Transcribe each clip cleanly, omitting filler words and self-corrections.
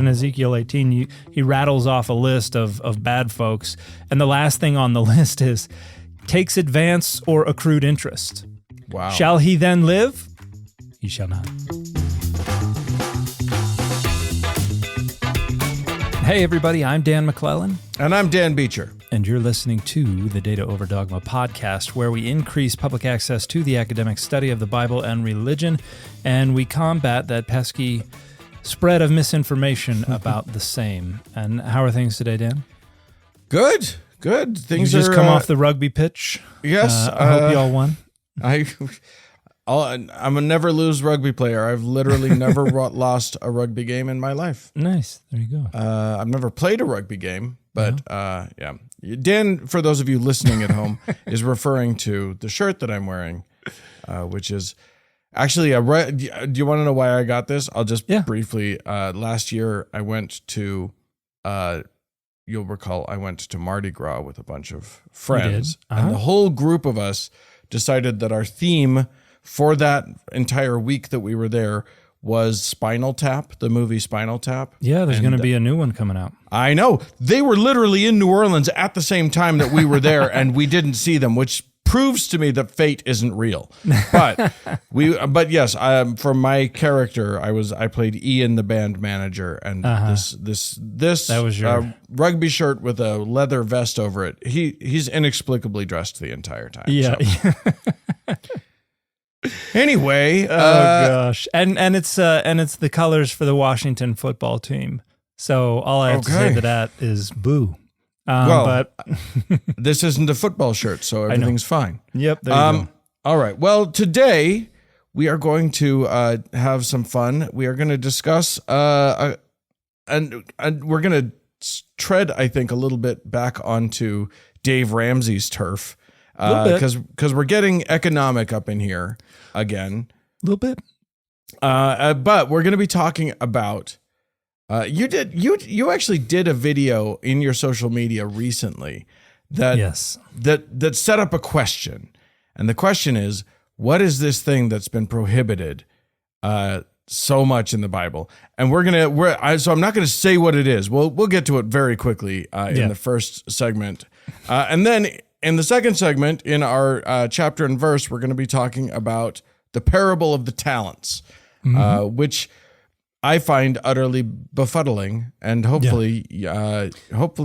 in Ezekiel 18, he rattles off a list of bad folks, and the last thing on the list is, takes advance or accrued interest. Wow. Shall he then live? He shall not. Hey everybody, I'm Dan McClellan. And I'm Dan Beecher. And you're listening to the Data Over Dogma podcast, where we increase public access to the academic study of the Bible and religion, and we combat that pesky spread of misinformation about the same. And how are things today, Dan? Good. Things you just are, come off the rugby pitch. Yes. I hope y'all won. I'm a never lose rugby player. I've literally never lost a rugby game in my life. Nice. There you go. I've never played a rugby game, but yeah. Dan, for those of you listening at home, is referring to the shirt that I'm wearing, which is actually do you want to know why I got this? I'll just briefly. Last year, I went to. You'll recall I went to Mardi Gras with a bunch of friends, and the whole group of us decided that our theme for that entire week that we were there was Spinal Tap, the movie Spinal Tap. Yeah, there's going to be a new one coming out. I know. They were literally in New Orleans at the same time that we were there, and we didn't see them, which proves to me that fate isn't real. But yes, for my character, I played Ian, the band manager, and this that was your rugby shirt with a leather vest over it. He's inexplicably dressed the entire time. Yeah. So. Anyway, gosh, and it's the colors for the Washington football team. So all I have to say to that is boo. But this isn't a football shirt, so everything's fine. Yep. There you go. All right. Well, today we are going to have some fun. We are going to discuss and we're going to tread, I think, a little bit back onto Dave Ramsey's turf. Because we're getting economic up in here again. A little bit. But we're going to be talking about, you actually did a video in your social media recently that set up a question. And the question is, what is this thing that's been prohibited so much in the Bible? And so I'm not going to say what it is. We'll get to it very quickly in the first segment. And then in the second segment, in our chapter and verse, we're going to be talking about the parable of the talents, which I find utterly befuddling, and hopefully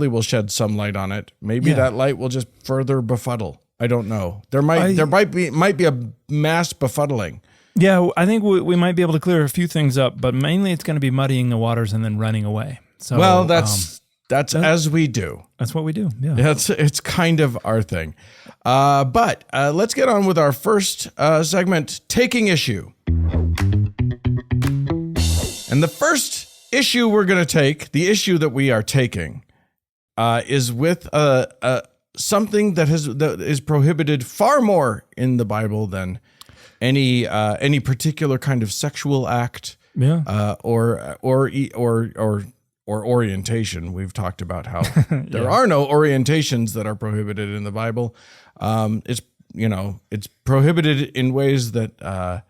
we'll shed some light on it. Maybe that light will just further befuddle. I don't know. There might be a mass befuddling. Yeah, I think we might be able to clear a few things up, but mainly it's going to be muddying the waters and then running away. So, that's as we do. That's what we do. Yeah. It's kind of our thing. But let's get on with our first segment, Taking Issue. And the first issue we're going to take, the issue that we are taking, is with something that is prohibited far more in the Bible than any particular kind of sexual act, or orientation. We've talked about how there are no orientations that are prohibited in the Bible. It's prohibited in ways that,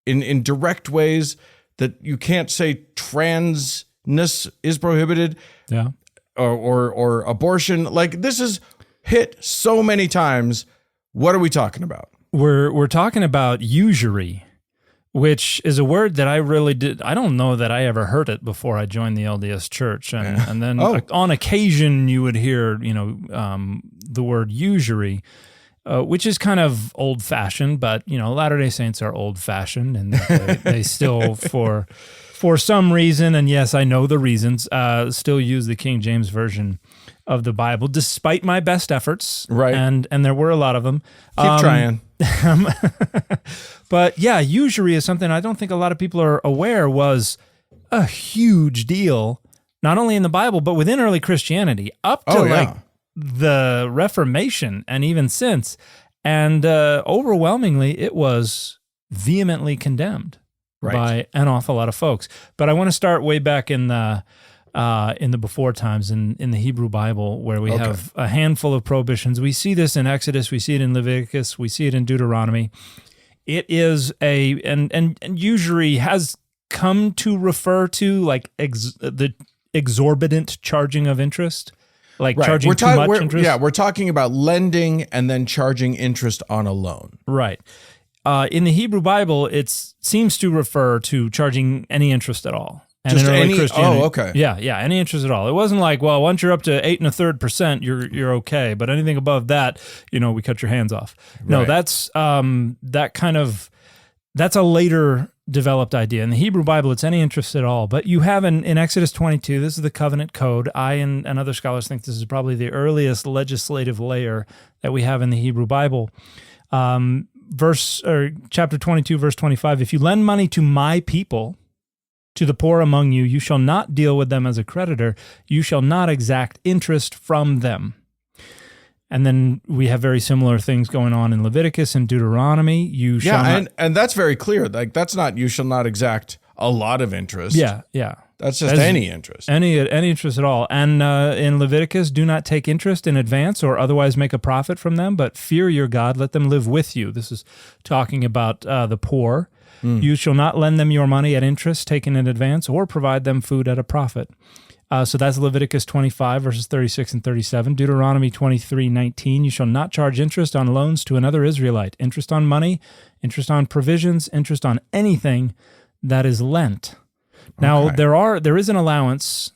in direct ways that you can't say transness is prohibited. Yeah. Or abortion. Like, this is hit so many times. What are we talking about? We're talking about usury, which is a word that I don't know that I ever heard it before I joined the LDS Church. And then on occasion you would hear, the word usury, which is kind of old-fashioned, but, Latter-day Saints are old-fashioned, and they still, for some reason, and yes, I know the reasons, still use the King James Version of the Bible, despite my best efforts. Right. And there were a lot of them. Keep trying. But yeah, usury is something I don't think a lot of people are aware was a huge deal, not only in the Bible, but within early Christianity, up to the Reformation and even since. And overwhelmingly, it was vehemently condemned by an awful lot of folks. But I want to start way back in the before times in the Hebrew Bible, where we have a handful of prohibitions. We see this in Exodus, we see it in Leviticus, we see it in Deuteronomy. It is and usury has come to refer to like the exorbitant charging of interest, like Right. charging too much interest. Yeah, we're talking about lending and then charging interest on a loan. Right. In the Hebrew Bible, it seems to refer to charging any interest at all. And Just in early any. Christianity, Oh, okay. Yeah, any interest at all. It wasn't like, well, once you're up to 8 1/3%, you're okay. But anything above that, we cut your hands off. No, Right. that's that's a later developed idea. In the Hebrew Bible, it's any interest at all. But you have in Exodus 22, this is the covenant code. I and other scholars think this is probably the earliest legislative layer that we have in the Hebrew Bible. Chapter 22, verse 25, if you lend money to my people, to the poor among you, you shall not deal with them as a creditor. You shall not exact interest from them. And then we have very similar things going on in Leviticus and Deuteronomy. You shall not, and that's very clear. Like that's not, you shall not exact a lot of interest. Yeah. That's just any interest. Any interest at all. And in Leviticus, do not take interest in advance or otherwise make a profit from them, but fear your God, let them live with you. This is talking about the poor. You shall not lend them your money at interest taken in advance or provide them food at a profit. So that's Leviticus 25, verses 36 and 37. Deuteronomy 23:19, you shall not charge interest on loans to another Israelite, interest on money, interest on provisions, interest on anything that is lent. Now, there is an allowance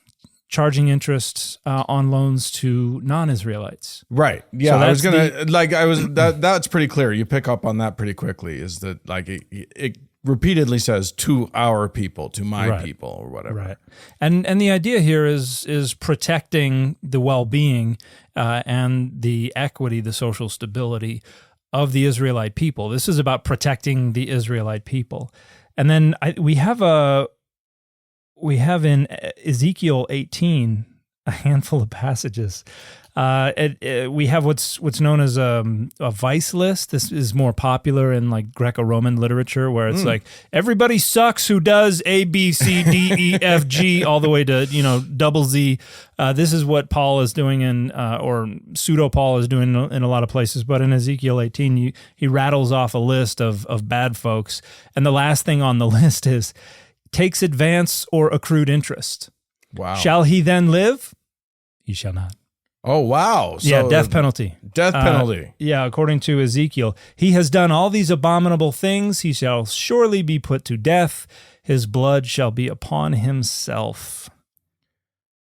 charging interest on loans to non-Israelites. Right. Yeah, So that's pretty clear. You pick up on that pretty quickly, is that like it repeatedly says to our people, to my people, or whatever. Right. And the idea here is protecting the well-being and the equity, the social stability of the Israelite people. This is about protecting the Israelite people. And then we have in Ezekiel 18 a handful of passages. We have what's known as a vice list. This is more popular in like Greco-Roman literature, where it's like everybody sucks who does A, B, C, D, E, F, G, all the way to double Z. This is what Paul is doing or pseudo Paul is doing in a lot of places. But in Ezekiel 18, he rattles off a list of bad folks, and the last thing on the list is takes advance or accrued interest. Wow. Shall he then live? He shall not. Oh, wow. So death penalty. Death penalty. According to Ezekiel. He has done all these abominable things. He shall surely be put to death. His blood shall be upon himself.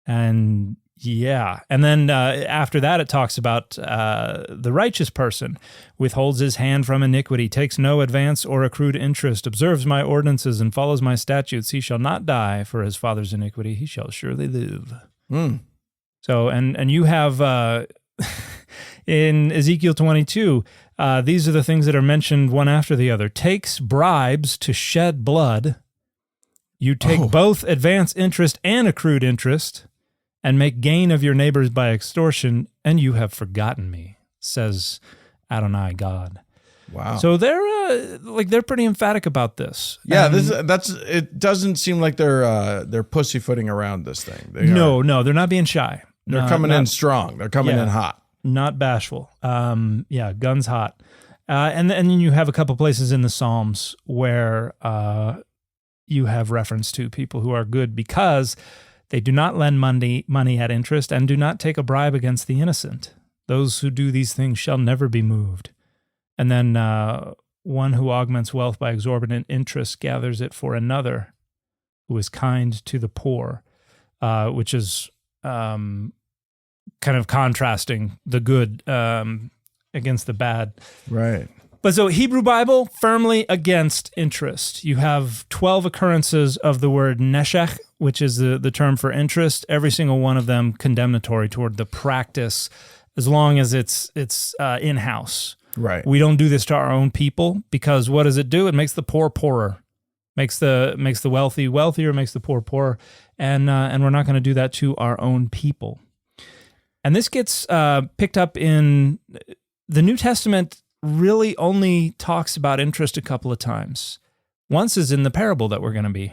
And then after that, it talks about the righteous person withholds his hand from iniquity, takes no advance or accrued interest, observes my ordinances and follows my statutes. He shall not die for his father's iniquity. He shall surely live. So, and you have in Ezekiel 22, these are the things that are mentioned one after the other. Takes bribes to shed blood. You take both advance interest and accrued interest, and make gain of your neighbors by extortion, and you have forgotten me, says Adonai God. Wow. So they're pretty emphatic about this. Yeah, it doesn't seem like they're pussyfooting around this thing. No, they're not being shy. They're coming in strong. They're coming in hot. Not bashful. Guns hot. And then you have a couple places in the Psalms where you have reference to people who are good because they do not lend money at interest and do not take a bribe against the innocent. Those who do these things shall never be moved. And then one who augments wealth by exorbitant interest gathers it for another who is kind to the poor, which is kind of contrasting the good against the bad. Right. But so Hebrew Bible, firmly against interest. You have 12 occurrences of the word neshech, which is the term for interest, every single one of them condemnatory toward the practice, as long as it's in-house. Right. We don't do this to our own people, because what does it do? It makes the poor poorer, makes the wealthy wealthier, makes the poor poorer, and we're not going to do that to our own people. And this gets picked up in the New Testament. Really only talks about interest a couple of times. Once is in the parable that we're going to be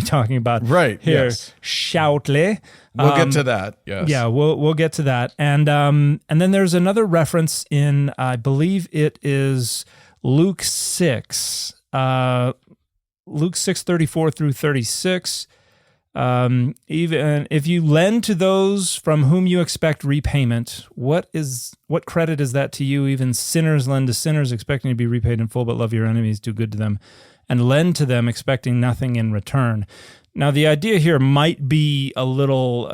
talking about here shortly. We'll get to that. Yes. Yeah, we'll get to that. And then there's another reference in, I believe it is Luke 6. Luke 6:34 through 36. Even if you lend to those from whom you expect repayment, what credit is that to you? Even sinners lend to sinners, expecting to be repaid in full, but love your enemies, do good to them, and lend to them, expecting nothing in return. Now, the idea here might be a little,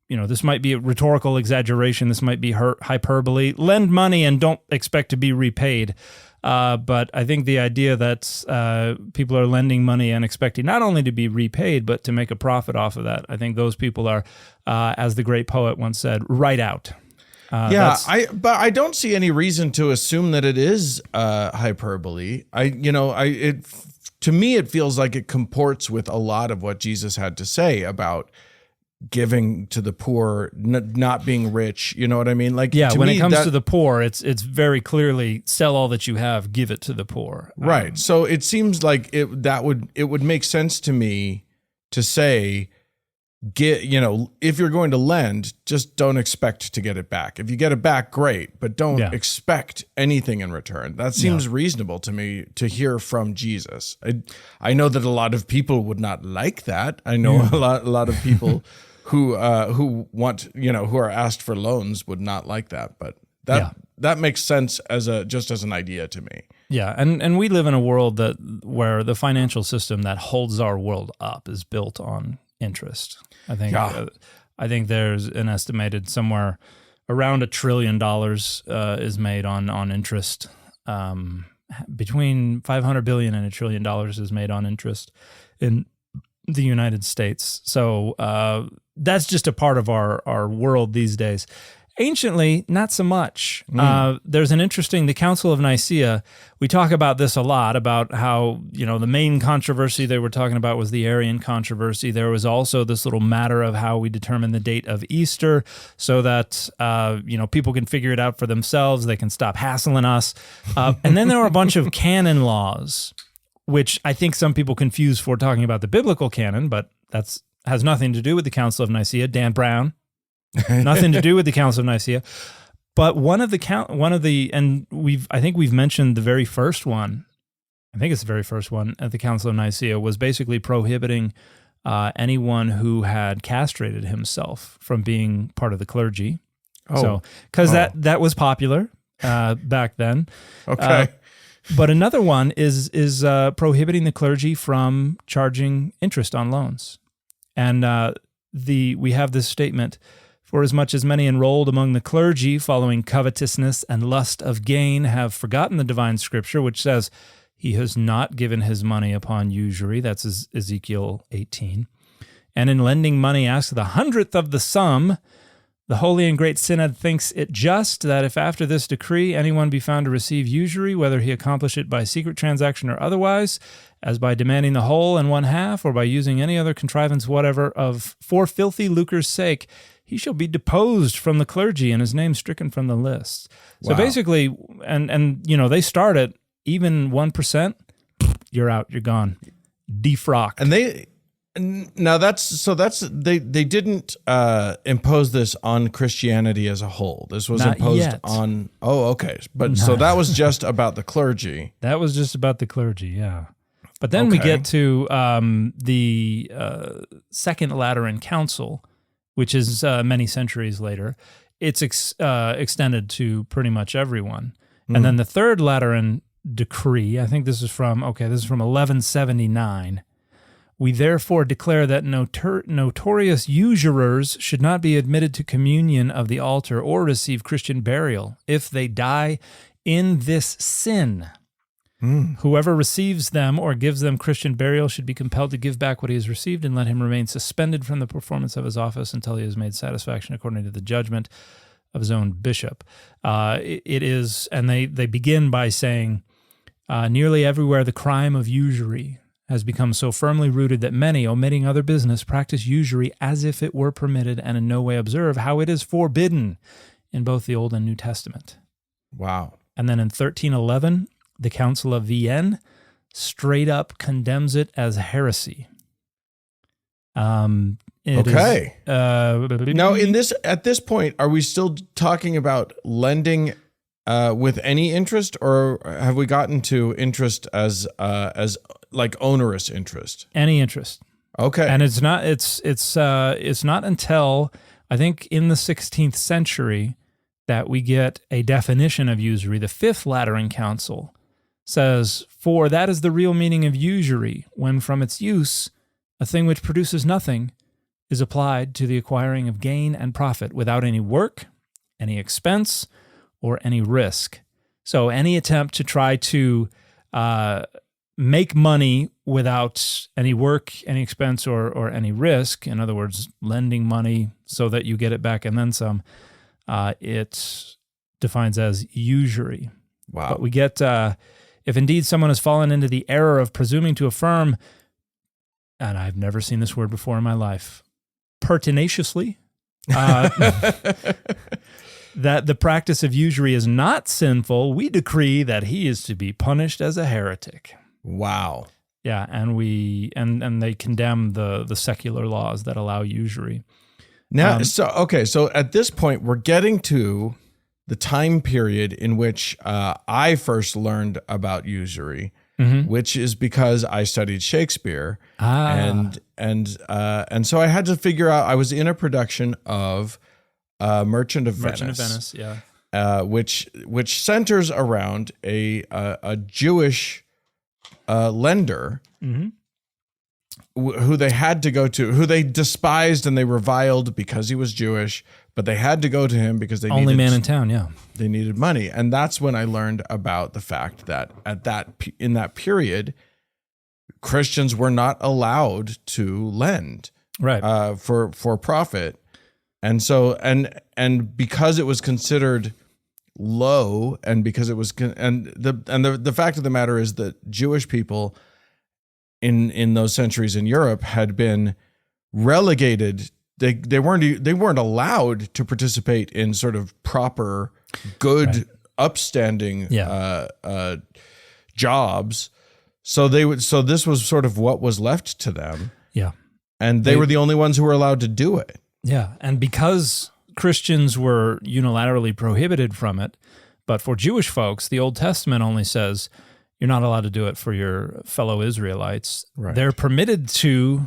this might be a rhetorical exaggeration. This might be hyperbole. Lend money and don't expect to be repaid. But I think the idea that people are lending money and expecting not only to be repaid, but to make a profit off of that, I think those people are, as the great poet once said, right out. But I don't see any reason to assume that it is hyperbole. To me, it feels like it comports with a lot of what Jesus had to say about giving to the poor, not being rich. You know what I mean? Like, when it comes to the poor, it's very clearly sell all that you have, give it to the poor. Right. So it seems like it would make sense to me to say, if you're going to lend, just don't expect to get it back. If you get it back, great, but don't expect anything in return. That seems reasonable to me to hear from Jesus. I know that a lot of people would not like that. I know a lot of people who want, who are asked for loans would not like that, but that makes sense as an idea to me. Yeah, and we live in a world where the financial system that holds our world up is built on interest. I think there's an estimated somewhere around $1 trillion is made on interest. Between $500 billion and $1 trillion is made on interest in the United States. So that's just a part of our world these days. Anciently, not so much. There's the Council of Nicaea. We talk about this a lot, about how, the main controversy they were talking about was the Arian controversy. There was also this little matter of how we determine the date of Easter so that, people can figure it out for themselves. They can stop hassling us. And then there were a bunch of canon laws, which I think some people confuse for talking about the biblical canon, but has nothing to do with the Council of Nicaea. Dan Brown. Nothing to do with the Council of Nicaea, but I think we've mentioned the very first one. I think it's the very first one at the Council of Nicaea was basically prohibiting anyone who had castrated himself from being part of the clergy. Because that was popular back then. Okay. But another one is prohibiting the clergy from charging interest on loans, and we have this statement. For as much as many enrolled among the clergy, following covetousness and lust of gain, have forgotten the divine scripture, which says, he has not given his money upon usury. That's Ezekiel 18. And in lending money, ask the 100th of the sum. The Holy and Great Synod thinks it just that if after this decree anyone be found to receive usury, whether he accomplish it by secret transaction or otherwise, as by demanding the whole and one half, or by using any other contrivance whatever for filthy lucre's sake, he shall be deposed from the clergy and his name stricken from the lists. So basically, and they start at even 1%, you're out, you're gone, defrocked. And they didn't impose this on Christianity as a whole. This was Not imposed yet. on. Oh, okay, but so that was just about the clergy. That was just about the clergy, yeah. But then we get to the Second Lateran Council, which is many centuries later. It's extended to pretty much everyone. And then the Third Lateran Decree, I think this is from 1179. We therefore declare that notorious usurers should not be admitted to communion of the altar or receive Christian burial if they die in this sin. Whoever receives them or gives them Christian burial should be compelled to give back what he has received and let him remain suspended from the performance of his office until he has made satisfaction according to the judgment of his own bishop. It is, and they begin by saying, nearly everywhere the crime of usury has become so firmly rooted that many, omitting other business, practice usury as if it were permitted and in no way observe how it is forbidden in both the Old and New Testament. Wow. And then in 1311, the Council of Vienne straight up condemns it as heresy. Now, at this point, are we still talking about lending with any interest, or have we gotten to interest as like onerous interest? Any interest. Okay. And it's not until I think in the 16th century that we get a definition of usury. The Fifth Lateran Council says, "For that is the real meaning of usury, when from its use a thing which produces nothing is applied to the acquiring of gain and profit without any work, any expense, or any risk." So any attempt to try to make money without any work, any expense, or any risk, in other words, lending money so that you get it back and then some, it defines as usury. Wow. But we get, if indeed someone has fallen into the error of presuming to affirm, and I've never seen this word before in my life, pertinaciously, that the practice of usury is not sinful, we decree that he is to be punished as a heretic. Wow. Yeah, and they condemn the secular laws that allow usury. Now, so at this point, we're getting to the time period in which I first learned about usury, which is because I studied Shakespeare, and so I had to figure out. I was in a production of Merchant of Venice, yeah, which centers around a Jewish lender who they had to go to, who they despised and they reviled because he was Jewish, but they had to go to him because they only man in town, yeah. They needed money, and that's when I learned about the fact that in that period, Christians were not allowed to lend, right, for profit, and so and because it was considered low, and because it was the fact of the matter is that Jewish people in those centuries in Europe had been relegated. They weren't allowed to participate in sort of proper, good, upstanding jobs. So this was sort of what was left to them. Yeah, and they were the only ones who were allowed to do it. Yeah, and because Christians were unilaterally prohibited from it, but for Jewish folks, the Old Testament only says you're not allowed to do it for your fellow Israelites. Right. They're permitted to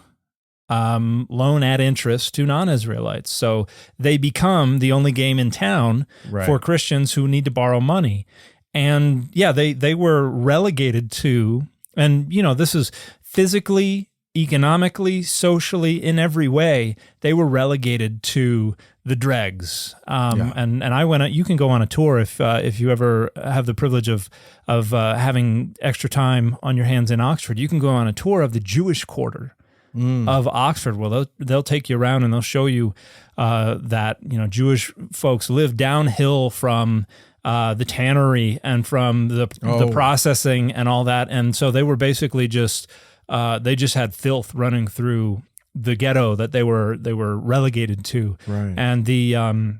loan at interest to non-Israelites. So they become the only game in town for Christians who need to borrow money. And yeah, they were relegated to, and this is physically, economically, socially, in every way, they were relegated to the dregs. And I went. You can go on a tour if you ever have the privilege of having extra time on your hands in Oxford. You can go on a tour of the Jewish quarter of Oxford. Well, they'll take you around and they'll show you that Jewish folks live downhill from the tannery and from the processing and all that, and so they were basically just. They just had filth running through the ghetto that they were relegated to, right. And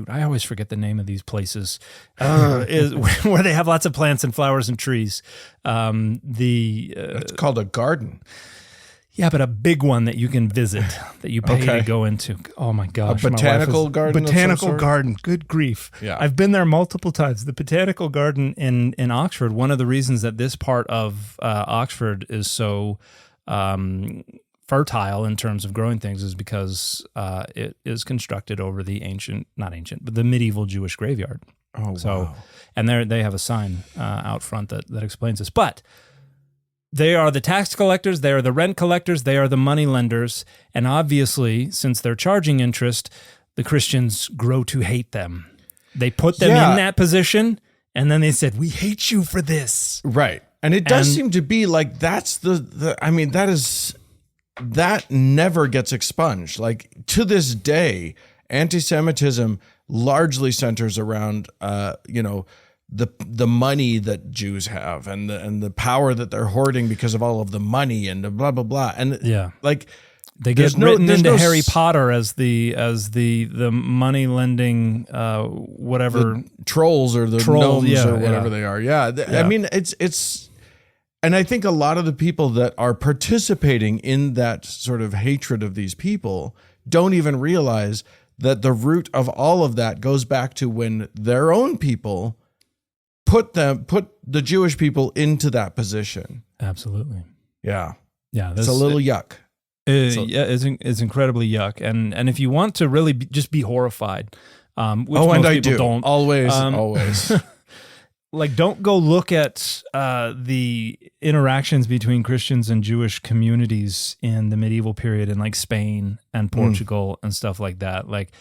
I always forget the name of these places. Is where they have lots of plants and flowers and trees. It's called a garden. Yeah, but a big one that you can visit, that you pay to go into. Oh my gosh. A botanical garden? Botanical garden. Good grief. Yeah. I've been there multiple times. The botanical garden in Oxford, one of the reasons that this part of Oxford is so fertile in terms of growing things is because it is constructed over the the medieval Jewish graveyard. Oh, so, wow. And they have a sign out front that explains this. But they are the tax collectors, they are the rent collectors, they are the money lenders, and obviously, since they're charging interest, the Christians grow to hate them. They put them in that position, and then they said, "We hate you for this." Right. And it does seem to be like that's that never gets expunged. Like, to this day, anti-Semitism largely centers around, the money that Jews have and the power that they're hoarding because of all of the money and the blah blah blah. And they get written into Harry Potter as the money lending whatever the trolls or the gnomes or whatever they are. Yeah. I mean, it's and I think a lot of the people that are participating in that sort of hatred of these people don't even realize that the root of all of that goes back to when their own people put the Jewish people into that position. Absolutely. Yeah. Yeah. It's a little yuck. Yeah, it's incredibly yuck. And if you want to really just be horrified, which most people don't. Always. Like, don't go look at the interactions between Christians and Jewish communities in the medieval period in like Spain and Portugal and stuff like that. Like,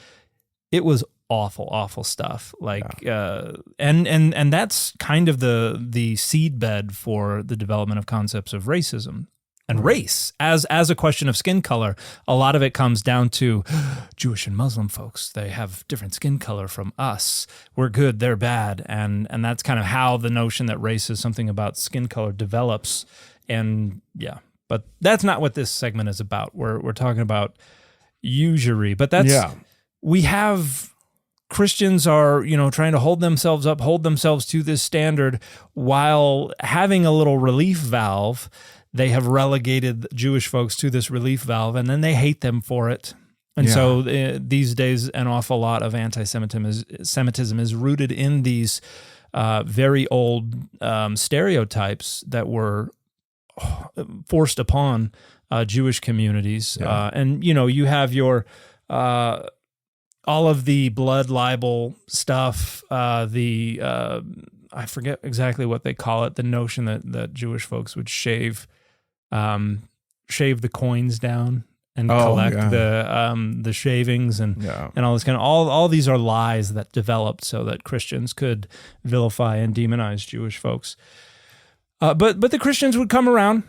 it was awful stuff. Like, and that's kind of the seedbed for the development of concepts of racism. And race as a question of skin color. A lot of it comes down to Jewish and Muslim folks. They have different skin color from us. We're good, they're bad. And that's kind of how the notion that race is something about skin color develops. And yeah, but that's not what this segment is about. We're talking about usury. But we have Christians are, trying to hold themselves to this standard while having a little relief valve. They have relegated Jewish folks to this relief valve, and then they hate them for it. And so these days, an awful lot of anti-Semitism is rooted in these very old stereotypes that were forced upon Jewish communities. And, you have your all of the blood libel stuff, I forget exactly what they call it, the notion that Jewish folks would shave the coins down and collect the shavings and all this kind of all these are lies that developed so that Christians could vilify and demonize Jewish folks. But the Christians would come around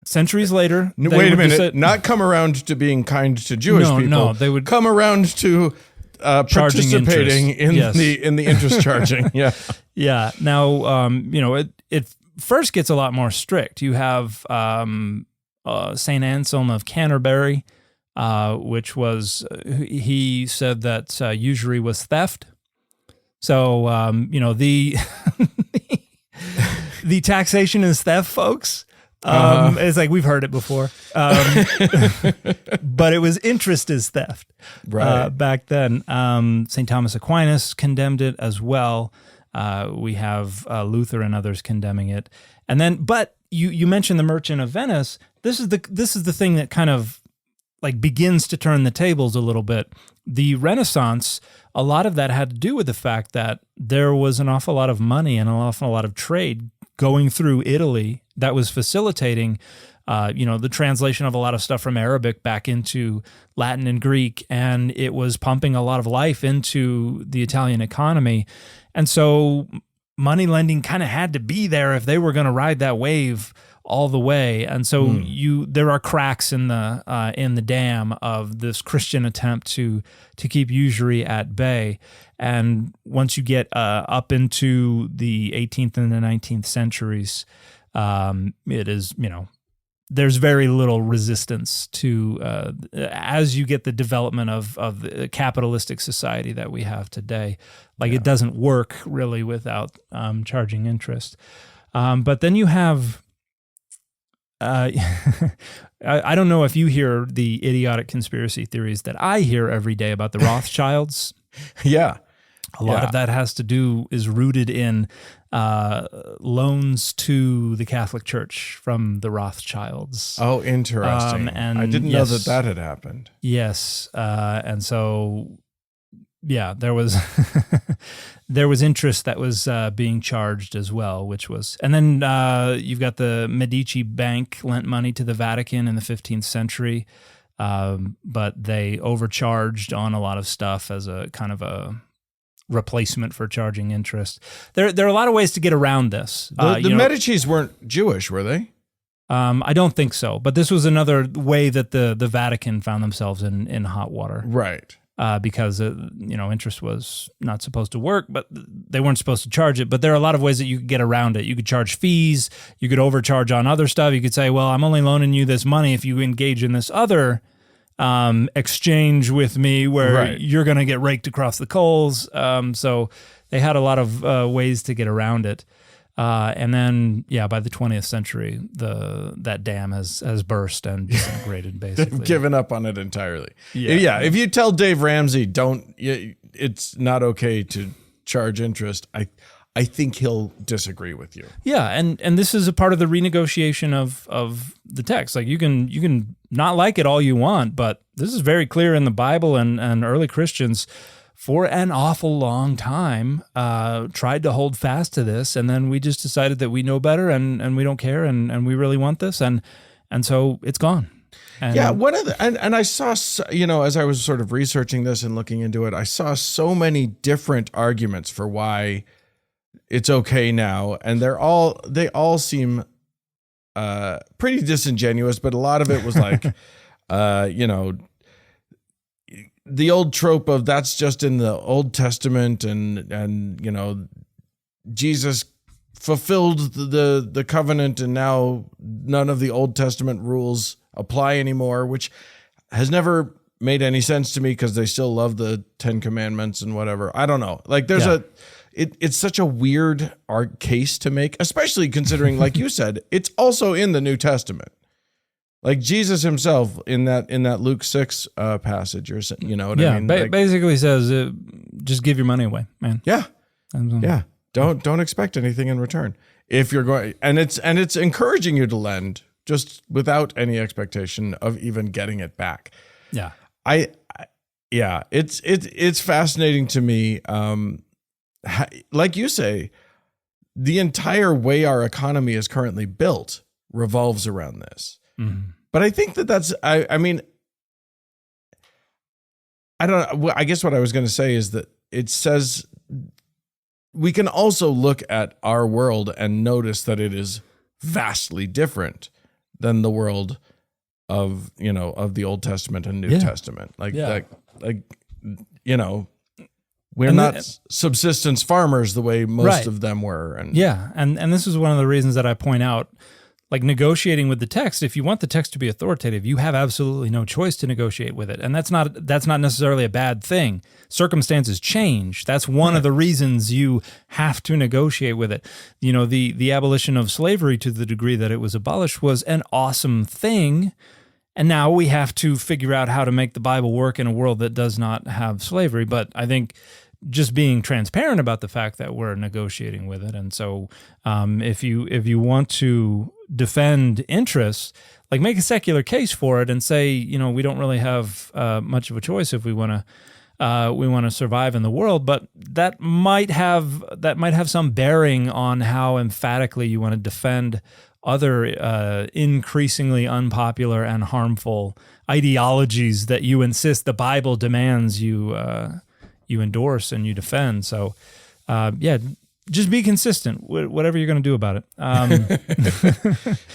centuries later. Wait a minute, not come around to being kind to Jewish people. No, they would come around to participating in the interest charging. Yeah. Now, it first gets a lot more strict. You have St. Anselm of Canterbury, which was, he said that usury was theft. So, the the taxation is theft, folks. It's like we've heard it before, but it was interest is theft back then. St. Thomas Aquinas condemned it as well. We have Luther and others condemning it, and then. But you mentioned the Merchant of Venice. This is the thing that kind of like begins to turn the tables a little bit. The Renaissance, a lot of that had to do with the fact that there was an awful lot of money and an awful lot of trade going through Italy that was facilitating, the translation of a lot of stuff from Arabic back into Latin and Greek, and it was pumping a lot of life into the Italian economy. And so money lending kind of had to be there if they were going to ride that wave all the way. And so there are cracks in the dam of this Christian attempt to keep usury at bay. And once you get up into the 18th and the 19th centuries, it is, there's very little resistance to as you get the development of the capitalistic society that we have today. Like it doesn't work really without charging interest. But then you have, I don't know if you hear the idiotic conspiracy theories that I hear every day about the Rothschilds. Yeah. A lot of that is rooted in loans to the Catholic Church from the Rothschilds. Oh, interesting. And I didn't know that had happened. Yes. And so, there was there was interest that was being charged as well, which was, and then you've got the Medici Bank lent money to the Vatican in the 15th century, but they overcharged on a lot of stuff as a kind of a replacement for charging interest. There are a lot of ways to get around this. The Medicis weren't Jewish, were they? I don't think so, but this was another way that the Vatican found themselves in hot water. Right. Because interest was not supposed to work, but they weren't supposed to charge it. But there are a lot of ways that you could get around it. You could charge fees. You could overcharge on other stuff. You could say, well, I'm only loaning you this money if you engage in this other exchange with me where you're going to get raked across the coals. So they had a lot of ways to get around it. And then, by the 20th century, that dam has burst and disintegrated, basically. They've given up on it entirely. Yeah. If you tell Dave Ramsey, it's not okay to charge interest, I think he'll disagree with you. Yeah, and this is a part of the renegotiation of the text. Like you can not like it all you want, but this is very clear in the Bible, and early Christians for an awful long time tried to hold fast to this, and then we just decided that we know better and we don't care and we really want this, and so it's gone. And yeah, one of the and I saw, as I was sort of researching this and looking into it, I saw so many different arguments for why it's okay now, and they all seem pretty disingenuous, but a lot of it was like, the old trope of that's just in the Old Testament, and Jesus fulfilled the covenant, and now none of the Old Testament rules apply anymore, which has never made any sense to me because they still love the 10 Commandments and whatever. I don't know. Like it's such a weird case to make, especially considering, like you said, it's also in the New Testament. Like Jesus himself in that Luke 6 passage, or I mean? Basically says, just give your money away, man. Yeah, yeah. Don't expect anything in return if you're going, and it's encouraging you to lend just without any expectation of even getting it back. Yeah, it's fascinating to me. Like you say, the entire way our economy is currently built revolves around this. Mm-hmm. But I think that's, I mean, I don't know. I guess what I was going to say is that it says we can also look at our world and notice that it is vastly different than the world of the Old Testament and New Testament. We're not subsistence farmers the way most of them were. And this is one of the reasons that I point out, like negotiating with the text. If you want the text to be authoritative, you have absolutely no choice to negotiate with it, and that's not necessarily a bad thing. Circumstances change. That's one of the reasons you have to negotiate with it. The abolition of slavery, to the degree that it was abolished, was an awesome thing. And now we have to figure out how to make the Bible work in a world that does not have slavery. But I think just being transparent about the fact that we're negotiating with it. And so if you want to defend interests, like make a secular case for it and say, we don't really have much of a choice if we want to survive in the world, but that might have some bearing on how emphatically you want to defend other increasingly unpopular and harmful ideologies that you insist the Bible demands you endorse and you defend. So, just be consistent, whatever you're going to do about it.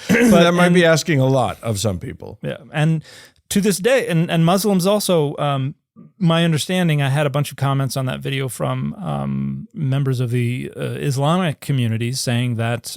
That might be asking a lot of some people. Yeah, and to this day, and Muslims also, my understanding, I had a bunch of comments on that video from members of the Islamic communities saying that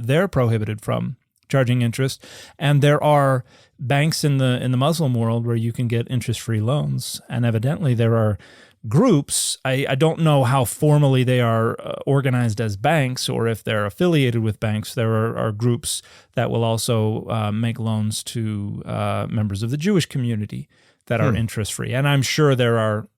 they're prohibited from charging interest, and there are banks in the Muslim world where you can get interest-free loans, and evidently there are groups. I don't know how formally they are organized as banks or if they're affiliated with banks. There are groups that will also make loans to members of the Jewish community that are interest-free. And I'm sure there are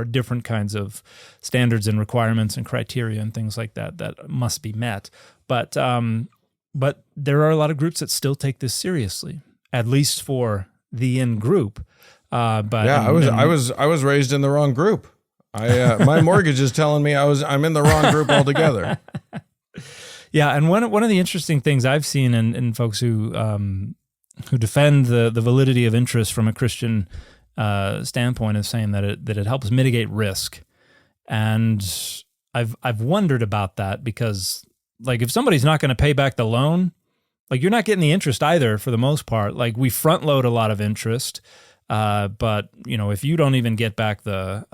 different kinds of standards and requirements and criteria and things like that must be met. But there are a lot of groups that still take this seriously, at least for the in-group. I was raised in the wrong group. My mortgage is telling me I'm in the wrong group altogether. Yeah, and one of the interesting things I've seen in folks who defend the validity of interest from a Christian standpoint is saying that it helps mitigate risk, and I've wondered about that because, like, if somebody's not going to pay back the loan, like, you're not getting the interest either for the most part. Like, we front load a lot of interest. But if you don't even get back the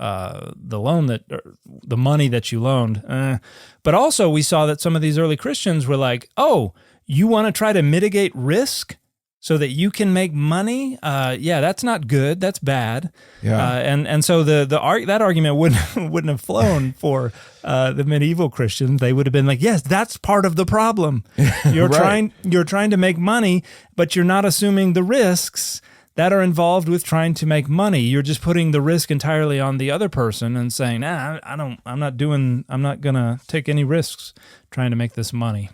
loan the money that you loaned, but also we saw that some of these early Christians were like, oh, you want to try to mitigate risk so that you can make money? That's not good. That's bad. Yeah. And so that argument wouldn't have flown for the medieval Christians. They would have been like, yes, that's part of the problem. You're trying to make money, but you're not assuming the risks that are involved with trying to make money. You're just putting the risk entirely on the other person and saying, I'm not going to take any risks trying to make this money.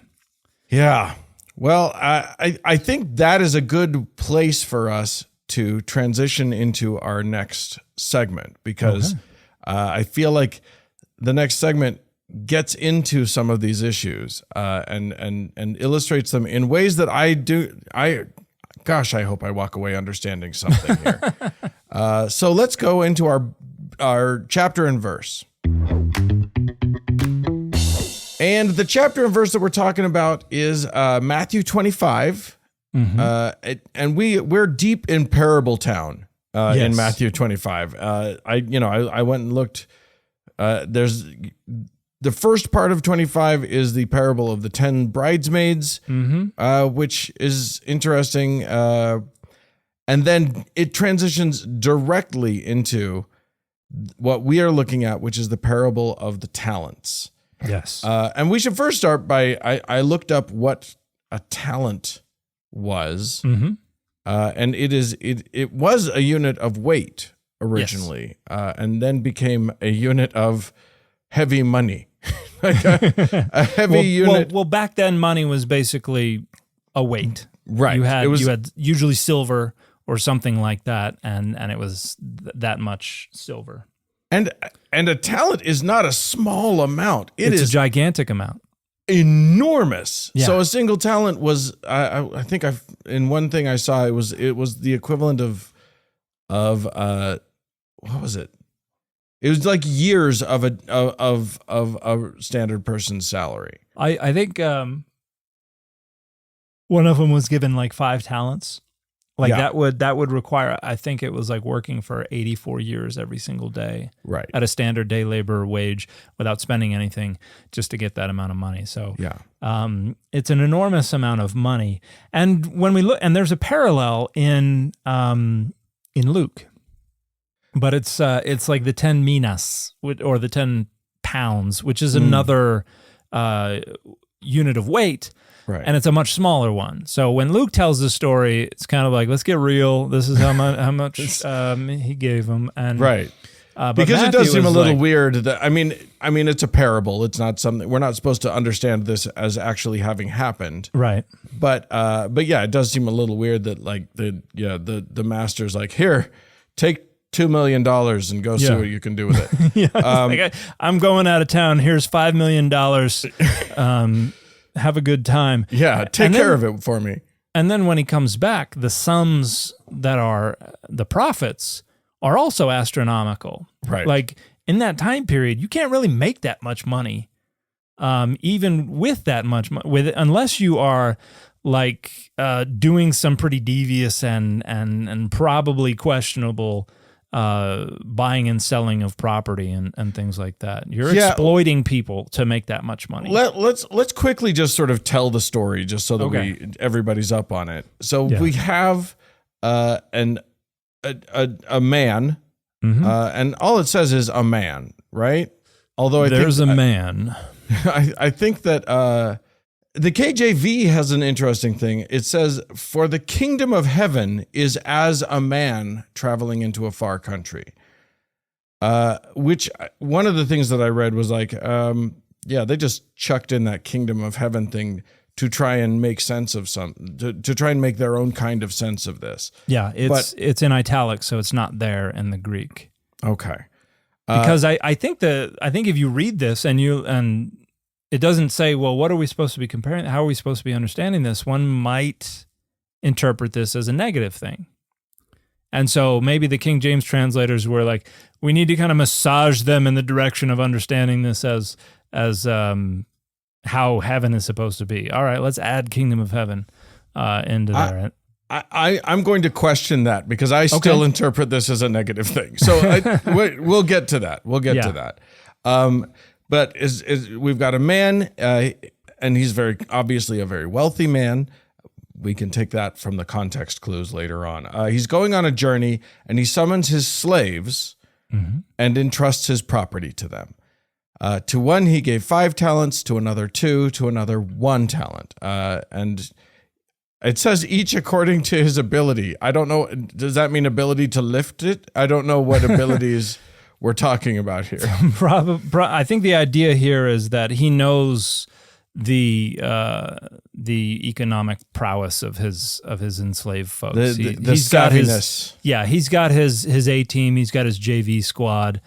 Yeah. Well, I think that is a good place for us to transition into our next segment, because I feel like the next segment gets into some of these issues and illustrates them in ways that I hope I walk away understanding something here. So let's go into our chapter and verse. And the chapter and verse that we're talking about is Matthew 25. And we're deep in parable town in Matthew 25. I went and looked. There's the first part of 25 is the parable of the 10 bridesmaids, which is interesting. And then it transitions directly into what we are looking at, which is the parable of the talents. Yes. And we should first start by, I looked up what a talent was. And it was a unit of weight originally, and then became a unit of heavy money. Like a heavy unit. Well, back then money was basically a weight. Right. You had usually silver or something like that, and it was that much silver. And a talent is not a small amount. It's a gigantic amount. Enormous. Yeah. So a single talent was, I think in one thing I saw, it was the equivalent of what was it? It was like years of a standard person's salary. I think one of them was given like 5 talents. Like that would require, I think it was like working for 84 years every single day, right, at a standard day labor wage without spending anything, just to get that amount of money. So it's an enormous amount of money. And when we look, and there's a parallel in Luke, but it's like the 10 minas, or the 10 pounds, which is another unit of weight. Right. And it's a much smaller one. So when Luke tells the story, it's kind of like, let's get real. This is how much he gave him. And right. Because Matthew, it does seem a little weird that, I mean, it's a parable. It's not something, we're not supposed to understand this as actually having happened. Right. But yeah, it does seem a little weird that like the master's like, here, take $2 million and go see what you can do with it. I'm going out of town. Here's $5 million. Have a good time. Yeah, take care of it for me. And then when he comes back, the sums that are the profits are also astronomical. Right. Like in that time period, you can't really make that much money, even with that much money, unless you are like doing some pretty devious and probably questionable buying and selling of property and things like that. You're exploiting people to make that much money. Let's quickly just sort of tell the story, just so that everybody's up on it. So we have a man, and all it says is a man, right? Although there's a man. I think that the KJV has an interesting thing. It says, "For the kingdom of heaven is as a man traveling into a far country." Which one of the things that I read was like, they just chucked in that kingdom of heaven thing to try and make sense of to try and make their own kind of sense of this. Yeah, it's in italics, so it's not there in the Greek. Okay. Because I think if you read this and it doesn't say, well, what are we supposed to be comparing? How are we supposed to be understanding this? One might interpret this as a negative thing. And so maybe the King James translators were like, we need to kind of massage them in the direction of understanding this as how heaven is supposed to be. All right, let's add kingdom of heaven into there. I'm going to question that because I still interpret this as a negative thing. So we'll get to that. We'll get to that. But we've got a man, and he's very obviously a very wealthy man. We can take that from the context clues later on. He's going on a journey, and he summons his slaves and entrusts his property to them. To one, he gave 5 talents, to another 2, to another 1 talent. And It says each according to his ability. I don't know. Does that mean ability to lift it? I don't know what abilities we're talking about here. I think the idea here is that he knows the economic prowess of his enslaved folks. He's got he's got his A team, he's got his JV squad,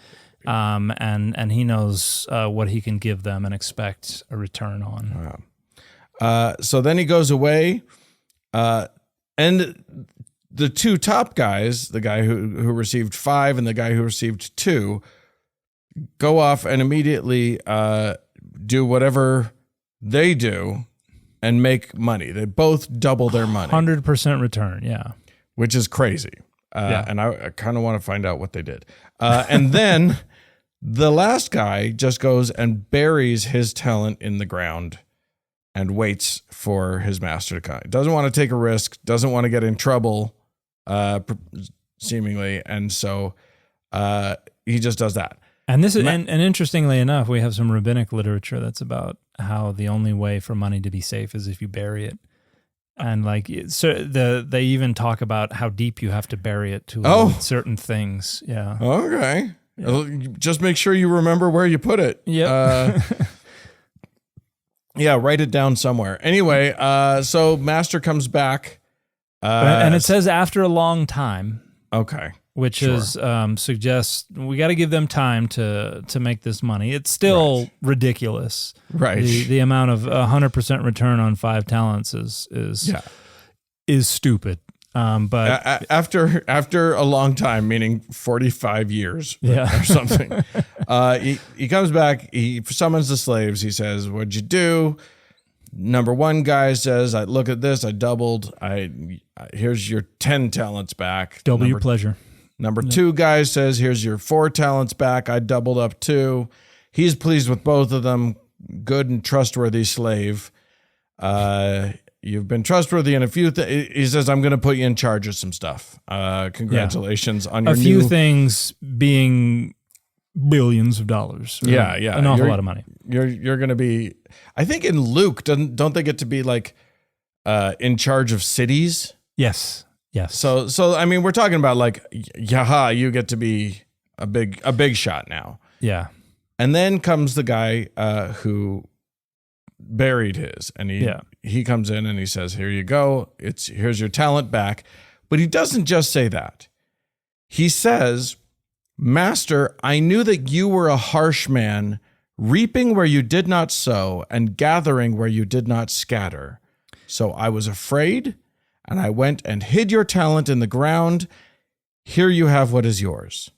and he knows what he can give them and expect a return on. Wow. So then he goes away, and the two top guys, the guy who received 5 and the guy who received 2, go off and immediately do whatever they do and make money. They both double their money. 100% return, yeah. Which is crazy. And I kind of want to find out what they did. And then the last guy just goes and buries his talent in the ground and waits for his master to come. Doesn't want to take a risk, doesn't want to get in trouble, seemingly. And so he just does that. And this is, and interestingly enough, we have some rabbinic literature that's about how the only way for money to be safe is if you bury it. And they even talk about how deep you have to bury it to avoid certain things. Yeah. Okay. Yeah. Just make sure you remember where you put it. Yeah. Yeah, write it down somewhere. Anyway, so Master comes back. And it says after a long time. Okay. Which is suggests we got to give them time to make this money. It's still ridiculous. Right. The amount of 100% return on 5 talents is stupid. But after a long time, meaning 45 years or something, he comes back. He summons the slaves. He says, "What'd you do?" Number 1 guy says, "I look at this. I doubled. Here's your 10 talents back. Double your pleasure." Number 2 guy says, "Here's your 4 talents back. I doubled up 2. He's pleased with both of them. Good and trustworthy slave. You've been trustworthy in a few things." He says, "I'm going to put you in charge of some stuff. Congratulations on your few things being billions of dollars. An awful lot of money. You're going to be, I think in Luke, don't they get to be like in charge of cities?" Yes. Yes. So I mean, we're talking about like, you get to be a big shot now. Yeah. And then comes the guy who buried his, and he comes in and he says, "Here you go. Here's your talent back." But he doesn't just say that. He says, "Master, I knew that you were a harsh man, reaping where you did not sow and gathering where you did not scatter. So I was afraid, and I went and hid your talent in the ground. Here you have what is yours."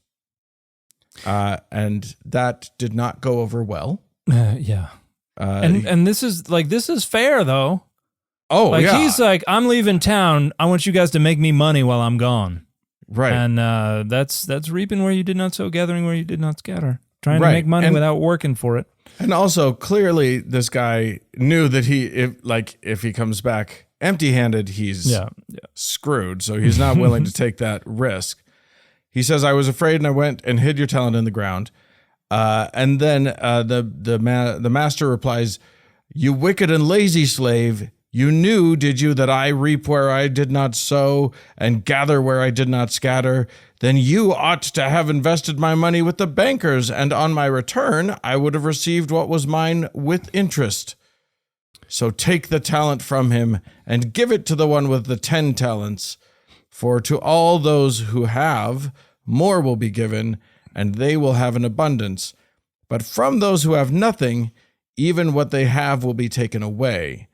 And that did not go over well. Yeah. And this is fair though. Oh, yeah. He's like, "I'm leaving town. I want you guys to make me money while I'm gone." Right. And that's reaping where you did not sow, gathering where you did not scatter. Trying to make money without working for it. And also, clearly, this guy knew that if he comes back empty-handed, he's screwed. So he's not willing to take that risk. He says, "I was afraid, and I went and hid your talent in the ground." And then the master replies, "You wicked and lazy slave, you knew, did you, that I reap where I did not sow and gather where I did not scatter? Then you ought to have invested my money with the bankers, and on my return, I would have received what was mine with interest. So take the talent from him and give it to the one with the 10 talents. For to all those who have, more will be given, and they will have an abundance. But from those who have nothing, even what they have will be taken away.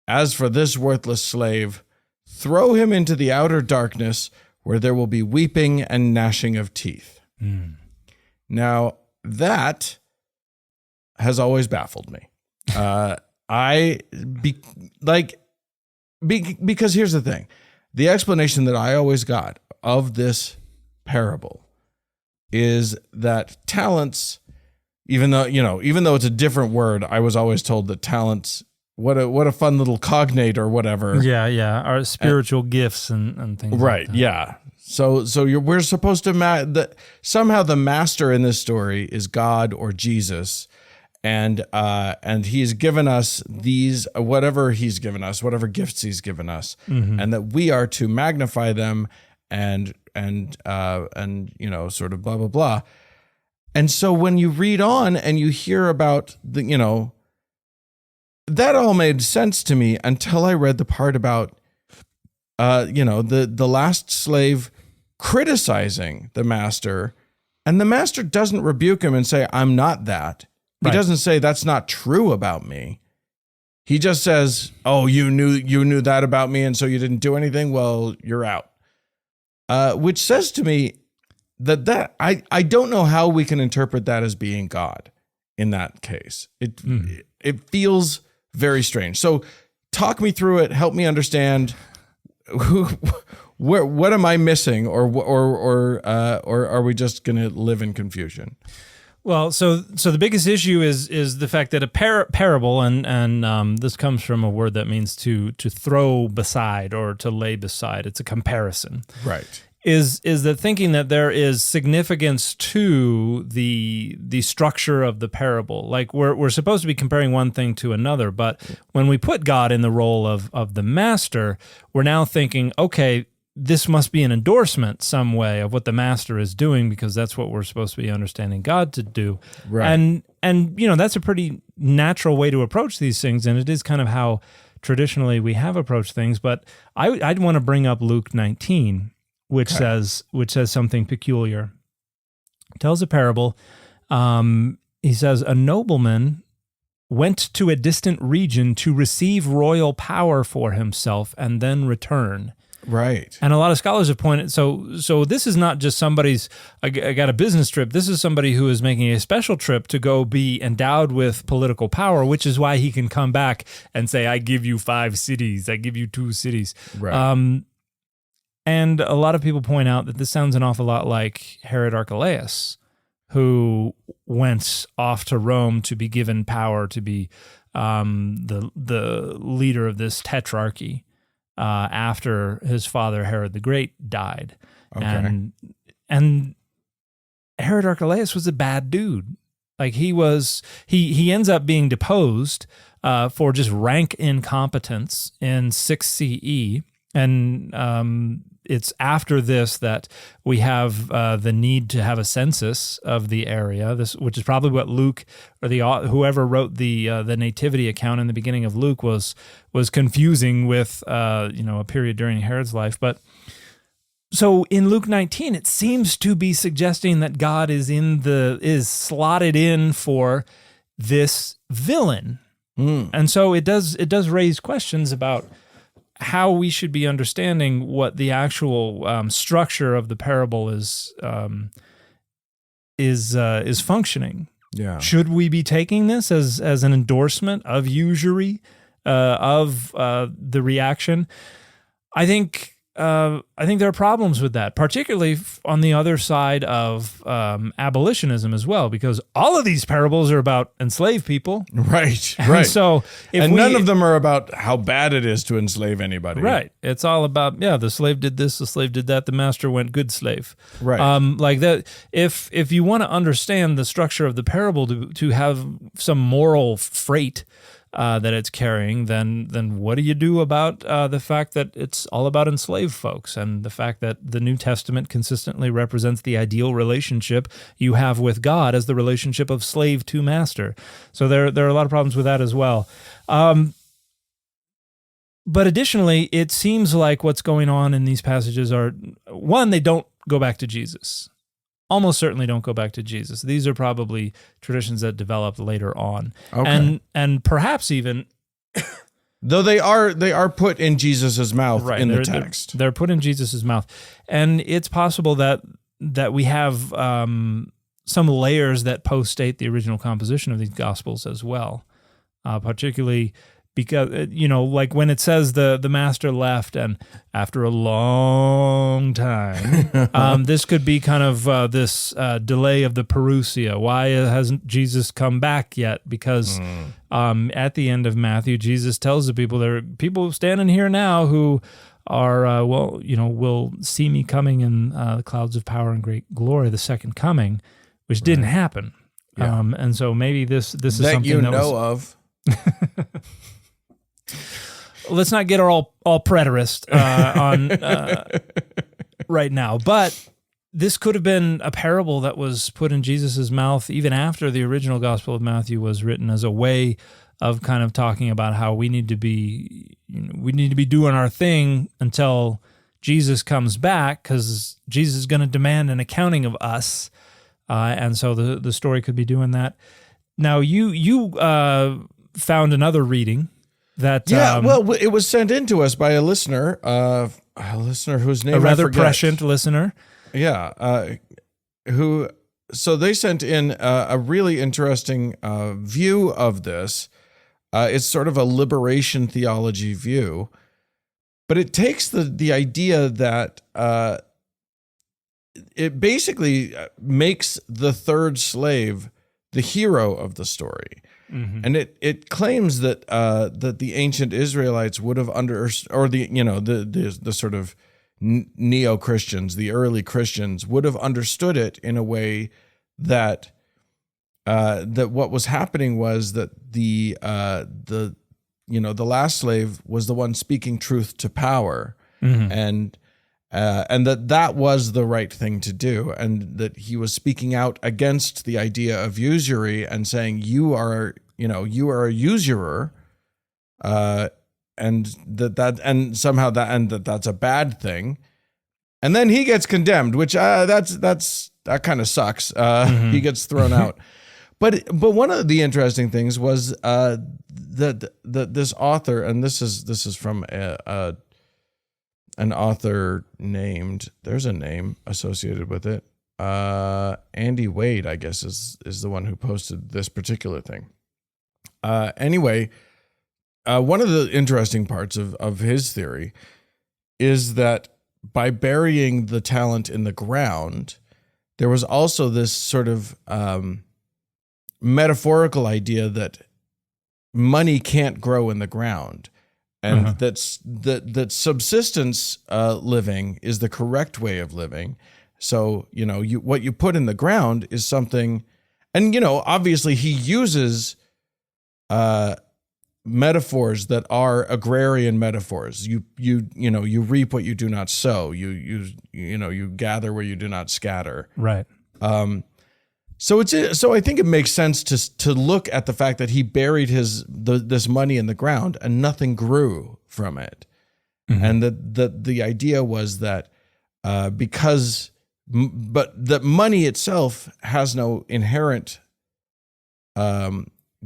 As for this worthless slave, throw him into the outer darkness, where there will be weeping and gnashing of teeth." Now, that has always baffled me. Because here's the thing. The explanation that I always got of this parable is that talents, even though it's a different word, I was always told that talents, what a fun little cognate or whatever. Yeah. Our spiritual gifts and things. Right. Like that. Yeah. So we're supposed to somehow the master in this story is God or Jesus, and he's given us these, whatever he's given us, whatever gifts he's given us, and that we are to magnify them and sort of blah blah blah. And so when you read on and you hear about that all made sense to me until I read the part about the last slave criticizing the master, and the master doesn't rebuke him and say, "I'm not that." He doesn't say, "That's not true about me." He just says, "Oh, you knew that about me, and so you didn't do anything? Well, you're out." Which says to me that I don't know how we can interpret that as being God in that case. It feels very strange. So talk me through it. Help me understand what am I missing, or are we just going to live in confusion? Well, so the biggest issue is the fact that a parable, and this comes from a word that means to throw beside or to lay beside. It's a comparison, right? Is that thinking that there is significance to the structure of the parable? Like we're supposed to be comparing one thing to another, but when we put God in the role of the master, we're now thinking, okay, this must be an endorsement some way of what the master is doing, because that's what we're supposed to be understanding God to do. Right. And that's a pretty natural way to approach these things, and it is kind of how traditionally we have approached things. But I'd want to bring up Luke 19, which says something peculiar. It tells a parable. He says, a nobleman went to a distant region to receive royal power for himself and then return. Right. And a lot of scholars have pointed, so this is not just somebody's, I got a business trip. This is somebody who is making a special trip to go be endowed with political power, which is why he can come back and say, I give you 5 cities, I give you 2 cities. Right. And a lot of people point out that this sounds an awful lot like Herod Archelaus, who went off to Rome to be given power to be the leader of this tetrarchy. After his father Herod the Great died. Okay. And Herod Archelaus was a bad dude. Like he ends up being deposed for just rank incompetence in 6 CE. And it's after this that we have the need to have a census of the area, which is probably what Luke or whoever wrote the nativity account in the beginning of Luke was confusing with a period during Herod's life. But so in Luke 19, it seems to be suggesting that God is slotted in for this villain, and so it does raise questions about how we should be understanding what the actual structure of the parable is functioning. Yeah. Should we be taking this as an endorsement of usury, of the reaction? I think there are problems with that, particularly on the other side of abolitionism as well, because all of these parables are about enslaved people. Right, and right. So none of them are about how bad it is to enslave anybody. Right. It's all about, the slave did this, the slave did that, the master went good slave. Right. Like that. If you want to understand the structure of the parable to have some moral freight that it's carrying, then what do you do about the fact that it's all about enslaved folks, and the fact that the New Testament consistently represents the ideal relationship you have with God as the relationship of slave to master? So there are a lot of problems with that as well. But additionally, it seems like what's going on in these passages are, one, they don't go back to Jesus. Almost certainly don't go back to Jesus. These are probably traditions that developed later on. Okay. And perhaps even though they are put in Jesus's mouth in the text. They're put in Jesus's mouth. And it's possible that we have some layers that post-date the original composition of these gospels as well. Particularly because, like when it says the master left and after a long time, this could be kind of this delay of the parousia. Why hasn't Jesus come back yet? Because at the end of Matthew, Jesus tells the people, there are people standing here now who are, will see me coming in the clouds of power and great glory, the second coming, which didn't happen. Yeah. And so maybe this is that something you that know of. Let's not get all preterist on right now, but this could have been a parable that was put in Jesus's mouth even after the original Gospel of Matthew was written, as a way of kind of talking about how we need to be doing our thing until Jesus comes back, because Jesus is going to demand an accounting of us, and so the story could be doing that. Now you found another reading that well, it was sent in to us by a listener whose name a rather I forget. prescient listener. Yeah, so they sent in a really interesting view of this. It's sort of a liberation theology view, but it takes the idea that it basically makes the third slave the hero of the story. Mm-hmm. And it claims that that the ancient Israelites would have the sort of neo-Christians, the early Christians, would have understood it in a way that that what was happening was that the last slave was the one speaking truth to power, mm-hmm. and that was the right thing to do, and that he was speaking out against the idea of usury and saying you are a usurer, and that's a bad thing. And then he gets condemned, which that kind of sucks. Mm-hmm. He gets thrown out. But one of the interesting things was that this author, and this is from an author named, there's a name associated with it. Andy Wade, I guess, is the one who posted this particular thing. Anyway, one of the interesting parts of his theory is that by burying the talent in the ground, there was also this sort of metaphorical idea that money can't grow in the ground, and uh-huh. that subsistence living is the correct way of living. So what you put in the ground is something, and obviously he uses metaphors that are agrarian metaphors. You reap what you do not sow. You gather where you do not scatter. Right. So I think it makes sense to look at the fact that he buried this money in the ground and nothing grew from it, mm-hmm. and that the idea was that but that money itself has no inherent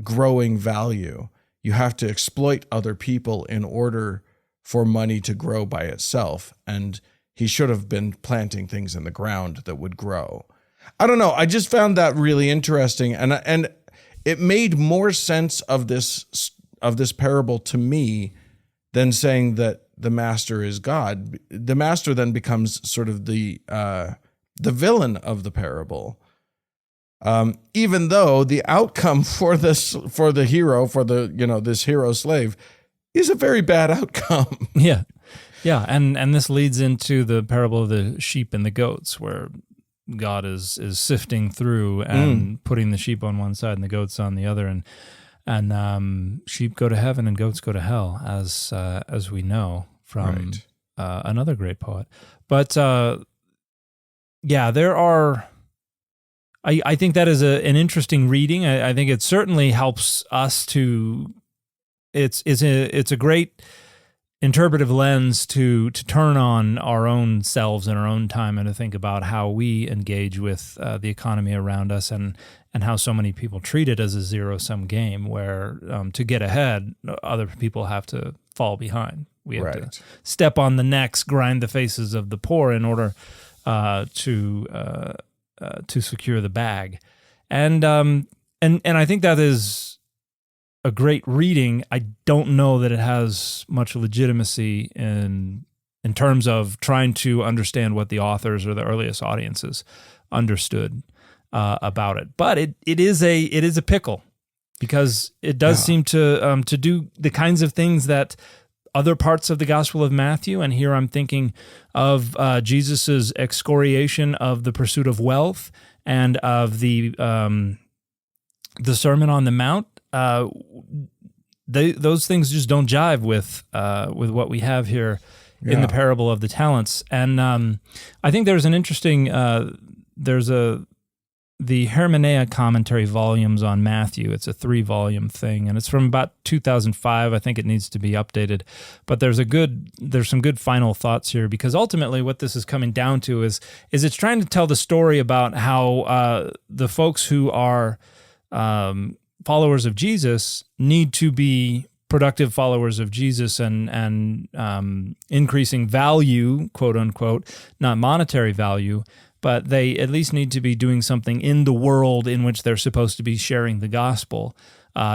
growing value. You have to exploit other people in order for money to grow by itself, and he should have been planting things in the ground that would grow. I don't know. I just found that really interesting, and it made more sense of this parable to me than saying that the master is God. The master then becomes sort of the villain of the parable, even though the outcome for this hero slave is a very bad outcome. Yeah, and this leads into the parable of the sheep and the goats, where God is sifting through and putting the sheep on one side and the goats on the other, and sheep go to heaven and goats go to hell, as we know from another great poet. But there are. I think that is an interesting reading. I think it certainly helps us to. It's a great interpretive lens to turn on our own selves in our own time and to think about how we engage with the economy around us, and how so many people treat it as a zero-sum game where to get ahead, other people have to fall behind. We have to step on the necks, grind the faces of the poor in order to secure the bag. And I think that is a great reading. I don't know that it has much legitimacy in terms of trying to understand what the authors or the earliest audiences understood about it. But it is a pickle, because it does seem to do the kinds of things that other parts of the Gospel of Matthew, and here I'm thinking of Jesus's excoriation of the pursuit of wealth and of the the Sermon on the Mount, those things just don't jive with what we have here in the parable of the talents. And I think there's an interesting the Hermenea commentary volumes on Matthew. It's a 3-volume thing, and it's from about 2005. I think it needs to be updated, but there's some good final thoughts here, because ultimately what this is coming down to is it's trying to tell the story about how the folks who are followers of Jesus need to be productive followers of Jesus and increasing value, quote unquote, not monetary value, but they at least need to be doing something in the world in which they're supposed to be sharing the gospel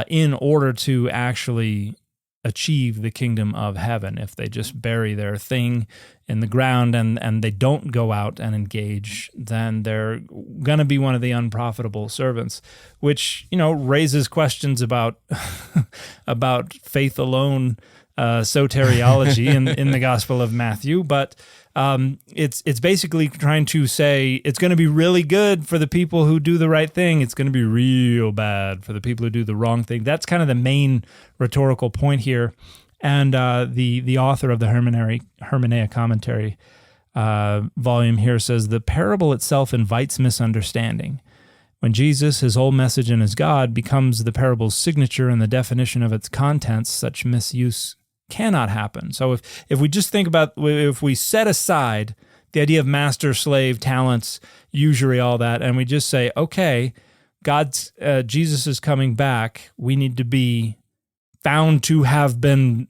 in order to actually achieve the kingdom of heaven. If they just bury their thing in the ground and they don't go out and engage, then they're going to be one of the unprofitable servants, which, raises questions about about faith alone soteriology in the Gospel of Matthew. But it's basically trying to say it's going to be really good for the people who do the right thing. It's going to be real bad for the people who do the wrong thing. That's kind of the main rhetorical point here. And the author of the Hermenea commentary volume here says, the parable itself invites misunderstanding. When Jesus, his whole message and his God, becomes the parable's signature and the definition of its contents, such misuse cannot happen. So if we just think about, if we set aside the idea of master, slave, talents, usury, all that, and we just say, okay, Jesus is coming back, we need to be found to have been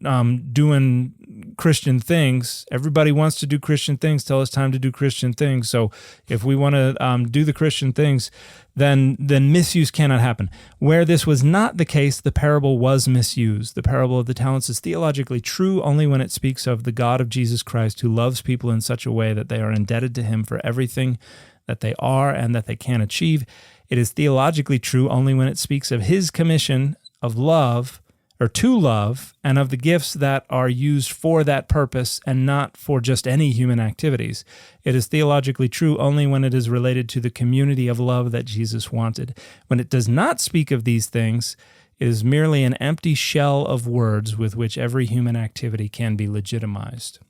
doing Christian things. Everybody wants to do Christian things till it's time to do Christian things. So if we want to do the Christian things, then misuse cannot happen. Where this was not the case, the parable was misused. The parable of the talents is theologically true only when it speaks of the God of Jesus Christ, who loves people in such a way that they are indebted to him for everything that they are and that they can achieve. It is theologically true only when it speaks of his commission of love, or to love, and of the gifts that are used for that purpose and not for just any human activities. It is theologically true only when it is related to the community of love that Jesus wanted. When it does not speak of these things, it is merely an empty shell of words with which every human activity can be legitimized,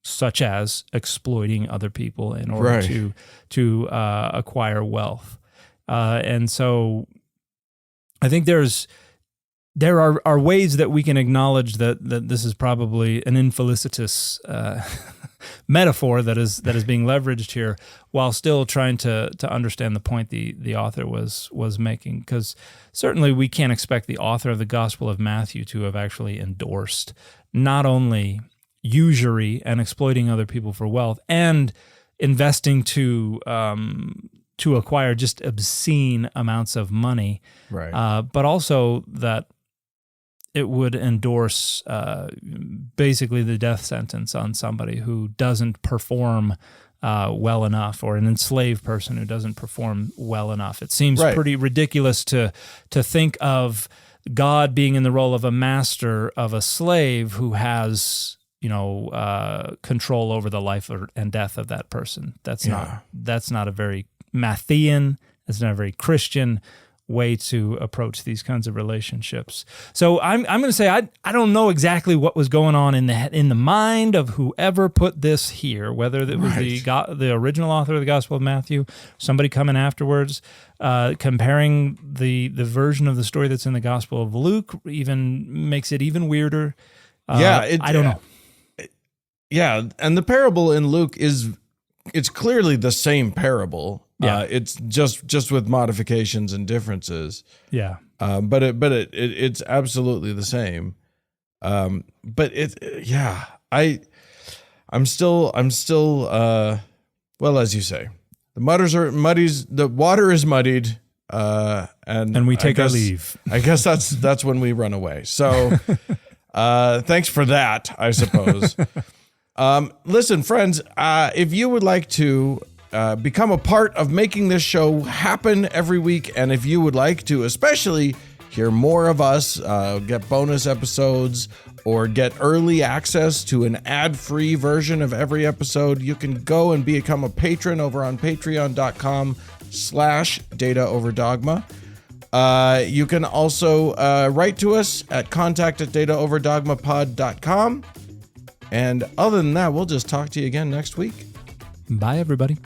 such as exploiting other people in order to acquire wealth. And so I think there are ways that we can acknowledge that this is probably an infelicitous metaphor that is being leveraged here, while still trying to understand the point the author was making. Because certainly we can't expect the author of the Gospel of Matthew to have actually endorsed not only usury and exploiting other people for wealth and investing to acquire just obscene amounts of money, right? But also that it would endorse basically the death sentence on somebody who doesn't perform well enough, or an enslaved person who doesn't perform well enough. It seems pretty ridiculous to think of God being in the role of a master of a slave who has control over the life and death of that person. That's not a very Matthean. It's not a very Christian way to approach these kinds of relationships. So I'm going to say I don't know exactly what was going on in the mind of whoever put this here, whether it was the original author of the Gospel of Matthew, somebody coming afterwards, comparing the version of the story that's in the Gospel of Luke even makes it even weirder. I don't know. Yeah, and the parable in Luke it's clearly the same parable. Yeah. It's just with modifications and differences. Yeah. But it's absolutely the same. I'm still well, as you say, the water is muddied, and we take our leave. I guess that's when we run away. So thanks for that, I suppose. Listen, friends, if you would like to become a part of making this show happen every week, and if you would like to especially hear more of us, get bonus episodes, or get early access to an ad-free version of every episode, you can go and become a patron over on patreon.com/dataoverdogma. You can also write to us at contact@dataoverdogmapod.com. And other than that, we'll just talk to you again next week. Bye, everybody.